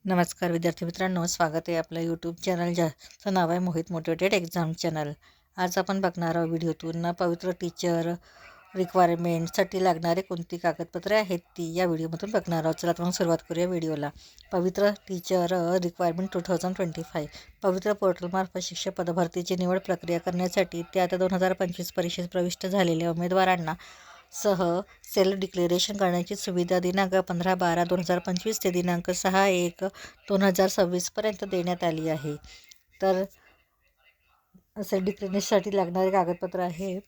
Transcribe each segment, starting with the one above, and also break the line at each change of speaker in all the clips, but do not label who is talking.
नमस्कार विद्यार्थी मित्रांनो, स्वागत आहे आपलं यूट्यूब चॅनल ज्याचं नाव आहे मोहित मोटिवेटेड एक्झाम चॅनल। आज आपण बघणार आहोत व्हिडिओतून पवित्र टीचर रिक्वायरमेंटसाठी लागणारे कोणती कागदपत्रे आहेत ती या व्हिडिओमधून बघणार आहोत। चला तर मग सुरुवात करूया व्हिडिओला। पवित्र टीचर रिक्वायरमेंट 2025 पवित्र पोर्टलमार्फत शिक्षक पदभरतीची निवड प्रक्रिया करण्यासाठी ते आता 2025 परीक्षेत प्रविष्ट झालेल्या उमेदवारांना सह सेल्फ डिक्लेरेशन करण्याची सुविधा दिनांक 15/12/2025 ते दिनांक 6/1/2026 पर्यंत देण्यात आली आहे। तर सेल्फ डिक्लेरेशनसाठी लागणारे कागदपत्र आहे,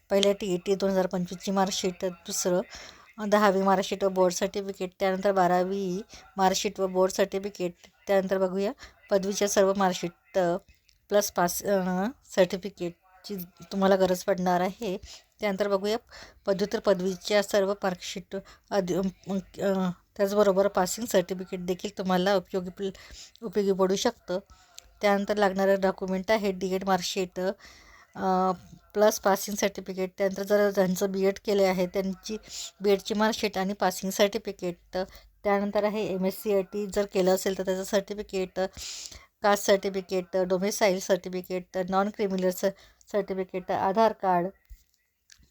पहिल्या TET 2025ची मार्कशीट, दुसरं 10वी मार्कशीट व बोर्ड सर्टिफिकेट, त्यानंतर 12वी मार्कशीट व बोर्ड सर्टिफिकेट, त्यानंतर बघूया पदवीच्या सर्व मार्कशीट प्लस पास सर्टिफिकेटची तुम्हाला गरज पडणार आहे। त्यानंतर बघूया पदव्युत्तर पदवीच्या सर्व मार्कशीट त्याचबरोबर पासिंग सर्टिफिकेट देखील तुम्हाला उपयोगी पडू शकतं। त्यानंतर लागणारे डॉक्युमेंट आहे D.Ed marksheet plus passing certificate, त्यानंतर जर ज्यांचं B.Ed केले आहे त्यांची B.Edची मार्कशीट आणि पासिंग सर्टिफिकेट, त्यानंतर आहे MSc जर केलं असेल तर त्याचं certificate, caste certificate, domicile certificate, non criminal certificate, Aadhaar card,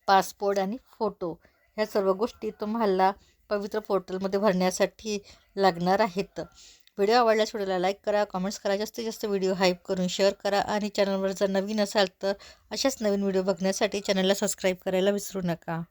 passport आणि फोटो, ह्या सर्व गोष्टी तुम्हाला पवित्र पोर्टलमध्ये भरण्यासाठी लागणार आहेत। व्हिडिओ आवडल्यास व्हिडिओला लाईक करा, कमेंट्स करा, जास्तीत जास्त व्हिडिओ हाईप करून शेअर करा आणि चॅनलवर जर नवीन असाल तर अशाच नवीन व्हिडिओ बघण्यासाठी चॅनलला सबस्क्राईब करायला विसरू नका।